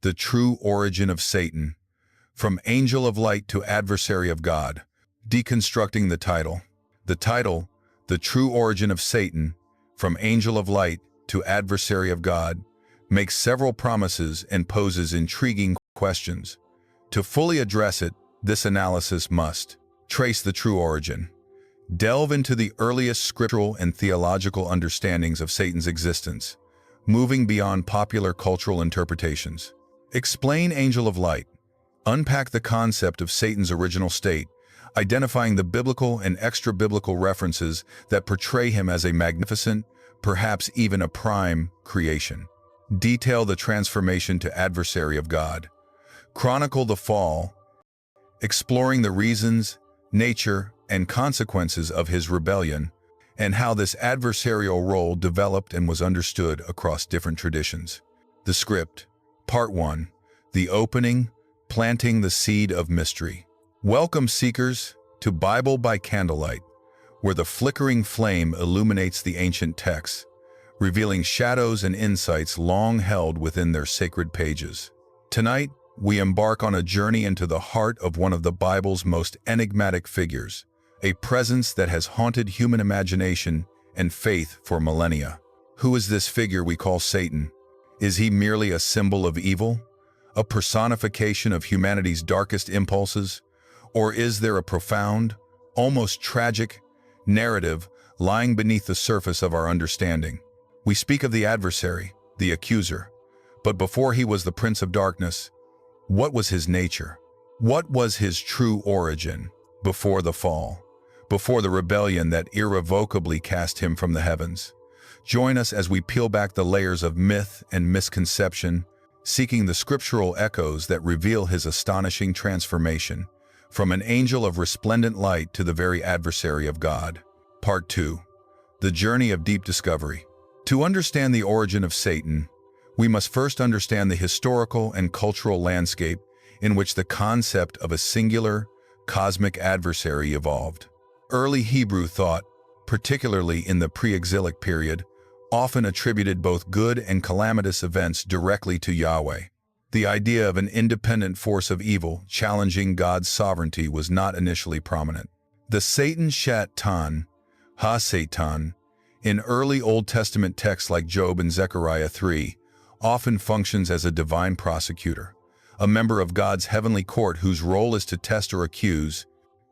The True Origin of Satan, From Angel of Light to Adversary of God. Deconstructing the title. The title, The True Origin of Satan, From Angel of Light to Adversary of God, makes several promises and poses intriguing questions. To fully address it, this analysis must trace the true origin, delve into the earliest scriptural and theological understandings of Satan's existence, moving beyond popular cultural interpretations. Explain Angel of Light. Unpack the concept of Satan's original state, identifying the biblical and extra-biblical references that portray him as a magnificent, perhaps even a prime, creation. Detail the transformation to adversary of God. Chronicle the fall, exploring the reasons, nature, and consequences of his rebellion, and how this adversarial role developed and was understood across different traditions. The script. Part 1. The opening, planting the seed of mystery. Welcome, seekers, to Bible by Candlelight, where the flickering flame illuminates the ancient texts, revealing shadows and insights long held within their sacred pages. Tonight, we embark on a journey into the heart of one of the Bible's most enigmatic figures, a presence that has haunted human imagination and faith for millennia. Who is this figure we call Satan? Is he merely a symbol of evil, a personification of humanity's darkest impulses, or is there a profound, almost tragic, narrative lying beneath the surface of our understanding? We speak of the adversary, the accuser, but before he was the prince of darkness, what was his nature? What was his true origin before the fall, before the rebellion that irrevocably cast him from the heavens? Join us as we peel back the layers of myth and misconception, seeking the scriptural echoes that reveal his astonishing transformation from an angel of resplendent light to the very adversary of God. Part 2. The Journey of Deep Discovery. To understand the origin of Satan, we must first understand the historical and cultural landscape in which the concept of a singular, cosmic adversary evolved. Early Hebrew thought, particularly in the pre-exilic period, often attributed both good and calamitous events directly to Yahweh. The idea of an independent force of evil challenging God's sovereignty was not initially prominent. The Satan Shatan, Ha-Satan, in early Old Testament texts like Job and Zechariah 3, often functions as a divine prosecutor, a member of God's heavenly court whose role is to test or accuse,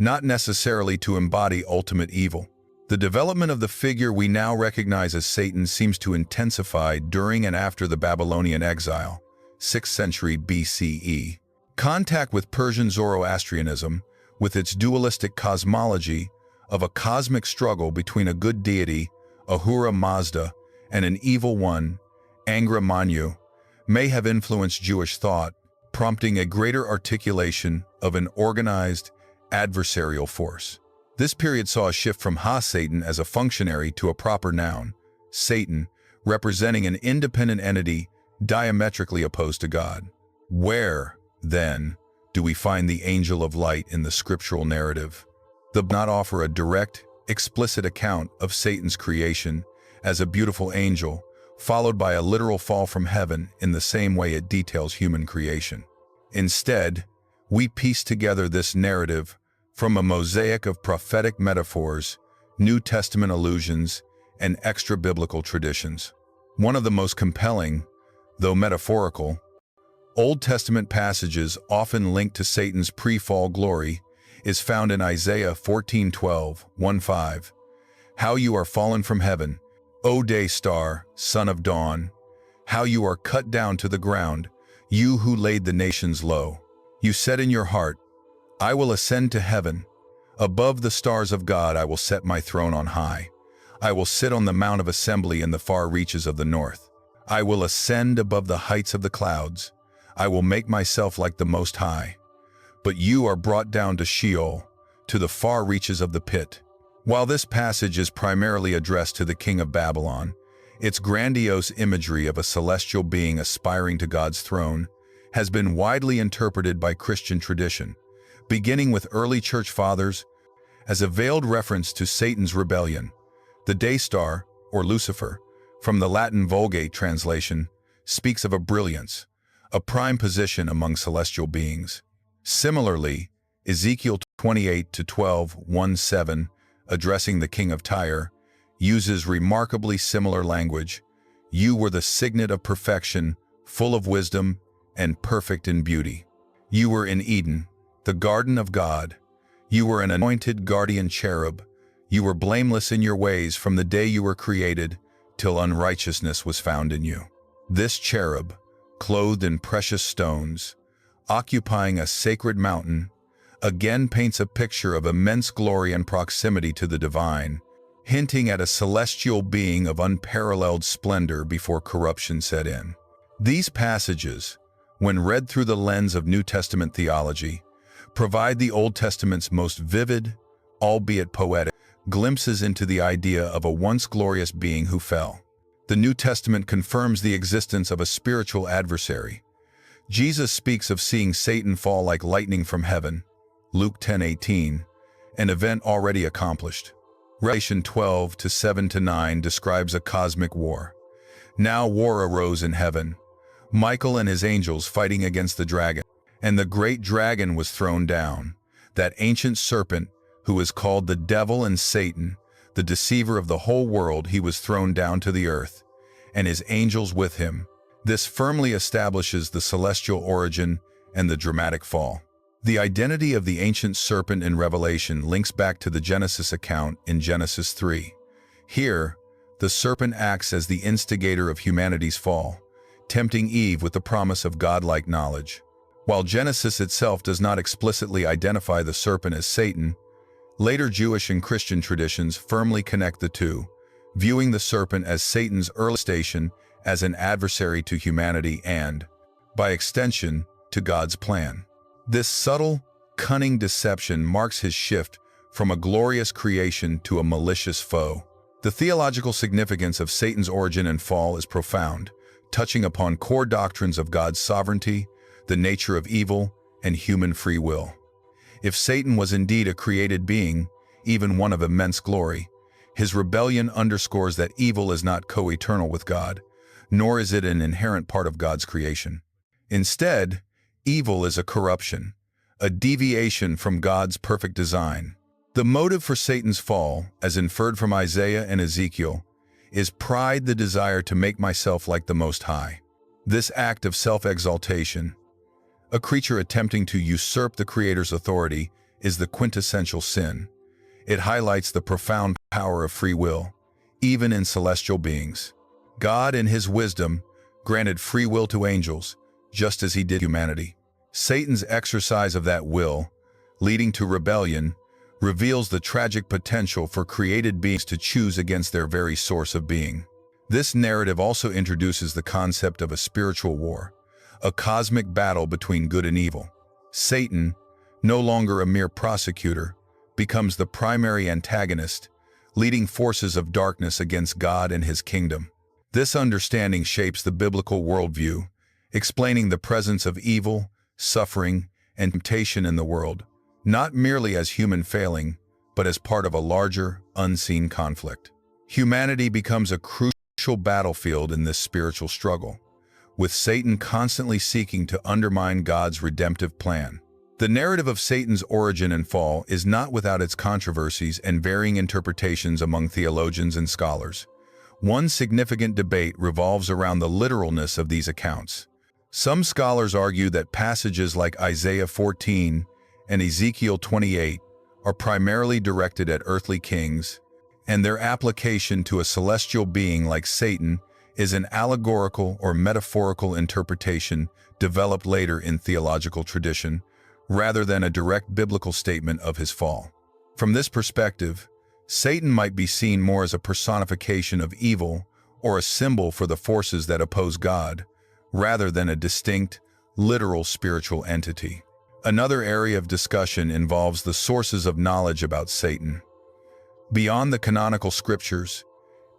not necessarily to embody ultimate evil. The development of the figure we now recognize as Satan seems to intensify during and after the Babylonian exile, 6th century BCE. Contact with Persian Zoroastrianism, with its dualistic cosmology of a cosmic struggle between a good deity, Ahura Mazda, and an evil one, Angra Mainyu, may have influenced Jewish thought, prompting a greater articulation of an organized, adversarial force. This period saw a shift from Ha-Satan as a functionary to a proper noun, Satan, representing an independent entity diametrically opposed to God. Where, then, do we find the angel of light in the scriptural narrative? The Bible does not offer a direct, explicit account of Satan's creation as a beautiful angel, followed by a literal fall from heaven in the same way it details human creation. Instead, we piece together this narrative from a mosaic of prophetic metaphors, New Testament allusions, and extra-biblical traditions. One of the most compelling, though metaphorical, Old Testament passages often linked to Satan's pre-fall glory is found in Isaiah 14:12, 1:5. How you are fallen from heaven, O day star, son of dawn! How you are cut down to the ground, you who laid the nations low! You said in your heart, I will ascend to heaven. Above the stars of God I will set my throne on high. I will sit on the mount of assembly in the far reaches of the north. I will ascend above the heights of the clouds. I will make myself like the Most High. But you are brought down to Sheol, to the far reaches of the pit. While this passage is primarily addressed to the king of Babylon, its grandiose imagery of a celestial being aspiring to God's throne has been widely interpreted by Christian tradition, beginning with early church fathers, as a veiled reference to Satan's rebellion. The day star, or Lucifer, from the Latin Vulgate translation, speaks of a brilliance, a prime position among celestial beings. Similarly, Ezekiel 28-12:1-7, addressing the king of Tyre, uses remarkably similar language. You were the signet of perfection, full of wisdom, and perfect in beauty. You were in Eden, the garden of God. You were an anointed guardian cherub. You were blameless in your ways from the day you were created, till unrighteousness was found in you. This cherub, clothed in precious stones, occupying a sacred mountain, again paints a picture of immense glory and proximity to the divine, hinting at a celestial being of unparalleled splendor before corruption set in. These passages, when read through the lens of New Testament theology, provide the Old Testament's most vivid, albeit poetic, glimpses into the idea of a once glorious being who fell. The New Testament confirms the existence of a spiritual adversary. Jesus speaks of seeing Satan fall like lightning from heaven, Luke 10:18, an event already accomplished. Revelation 12:7-9 describes a cosmic war. Now war arose in heaven, Michael and his angels fighting against the dragon, and the great dragon was thrown down, that ancient serpent who is called the devil and Satan, the deceiver of the whole world. He was thrown down to the earth, and his angels with him. This firmly establishes the celestial origin and the dramatic fall. The identity of the ancient serpent in Revelation links back to the Genesis account in Genesis 3. Here, the serpent acts as the instigator of humanity's fall, tempting Eve with the promise of godlike knowledge. While Genesis itself does not explicitly identify the serpent as Satan, later Jewish and Christian traditions firmly connect the two, viewing the serpent as Satan's early station as an adversary to humanity and, by extension, to God's plan. This subtle, cunning deception marks his shift from a glorious creation to a malicious foe. The theological significance of Satan's origin and fall is profound, touching upon core doctrines of God's sovereignty, the nature of evil, and human free will. If Satan was indeed a created being, even one of immense glory, his rebellion underscores that evil is not co-eternal with God, nor is it an inherent part of God's creation. Instead, evil is a corruption, a deviation from God's perfect design. The motive for Satan's fall, as inferred from Isaiah and Ezekiel, is pride, the desire to make myself like the Most High. This act of self-exaltation, a creature attempting to usurp the Creator's authority, is the quintessential sin. It highlights the profound power of free will, even in celestial beings. God, in his wisdom, granted free will to angels, just as he did humanity. Satan's exercise of that will, leading to rebellion, reveals the tragic potential for created beings to choose against their very source of being. This narrative also introduces the concept of a spiritual war, a cosmic battle between good and evil. Satan, no longer a mere prosecutor, becomes the primary antagonist, leading forces of darkness against God and his kingdom. This understanding shapes the biblical worldview, explaining the presence of evil, suffering, and temptation in the world, not merely as human failing, but as part of a larger, unseen conflict. Humanity becomes a crucial battlefield in this spiritual struggle, with Satan constantly seeking to undermine God's redemptive plan. The narrative of Satan's origin and fall is not without its controversies and varying interpretations among theologians and scholars. One significant debate revolves around the literalness of these accounts. Some scholars argue that passages like Isaiah 14 and Ezekiel 28 are primarily directed at earthly kings, and their application to a celestial being like Satan is an allegorical or metaphorical interpretation developed later in theological tradition, rather than a direct biblical statement of his fall. From this perspective, Satan might be seen more as a personification of evil or a symbol for the forces that oppose God, rather than a distinct, literal spiritual entity. Another area of discussion involves the sources of knowledge about Satan. Beyond the canonical scriptures,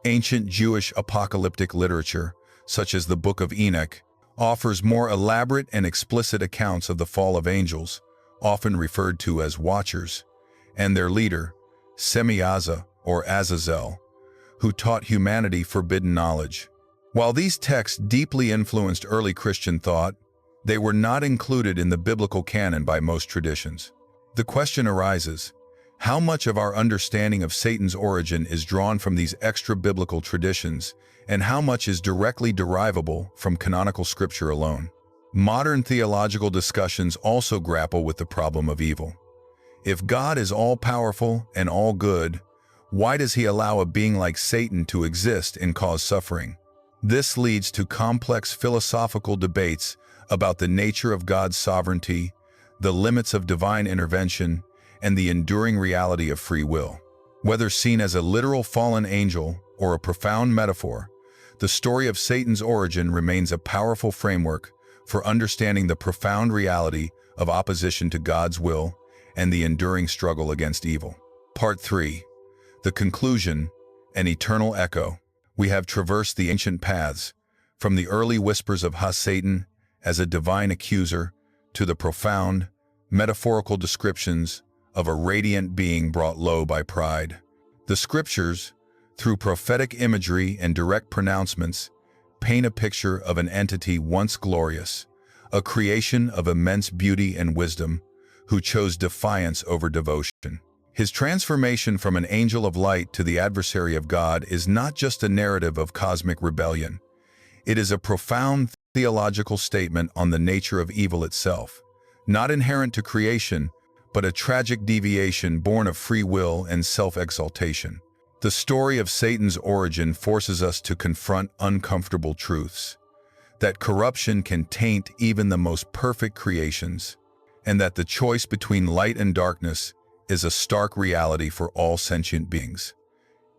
ancient Jewish apocalyptic literature, such as the Book of Enoch, offers more elaborate and explicit accounts of the fall of angels, often referred to as watchers, and their leader, Semiaza or Azazel, who taught humanity forbidden knowledge. While these texts deeply influenced early Christian thought, They were not included in the biblical canon by most traditions. The question arises, how much of our understanding of Satan's origin is drawn from these extra-biblical traditions, and how much is directly derivable from canonical scripture alone? Modern theological discussions also grapple with the problem of evil. If God is all-powerful and all-good, why does he allow a being like Satan to exist and cause suffering? This leads to complex philosophical debates about the nature of God's sovereignty, the limits of divine intervention, and the enduring reality of free will. Whether seen as a literal fallen angel or a profound metaphor, the story of Satan's origin remains a powerful framework for understanding the profound reality of opposition to God's will and the enduring struggle against evil. Part 3. The conclusion, an eternal echo. We have traversed the ancient paths, from the early whispers of Satan as a divine accuser to the profound, metaphorical descriptions of a radiant being brought low by pride. The scriptures, through prophetic imagery and direct pronouncements, paint a picture of an entity once glorious, a creation of immense beauty and wisdom, who chose defiance over devotion. His transformation from an angel of light to the adversary of God is not just a narrative of cosmic rebellion. It is a profound theological statement on the nature of evil itself, not inherent to creation, but a tragic deviation born of free will and self-exaltation. The story of Satan's origin forces us to confront uncomfortable truths, that corruption can taint even the most perfect creations, and that the choice between light and darkness is a stark reality for all sentient beings.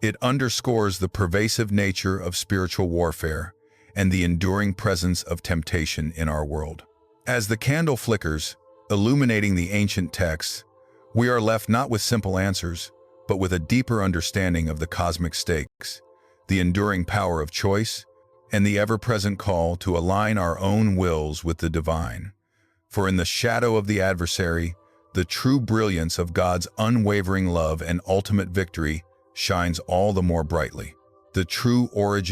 It underscores the pervasive nature of spiritual warfare and the enduring presence of temptation in our world. As the candle flickers, illuminating the ancient texts, we are left not with simple answers, but with a deeper understanding of the cosmic stakes, the enduring power of choice, and the ever-present call to align our own wills with the divine. For in the shadow of the adversary, the true brilliance of God's unwavering love and ultimate victory shines all the more brightly. The true origin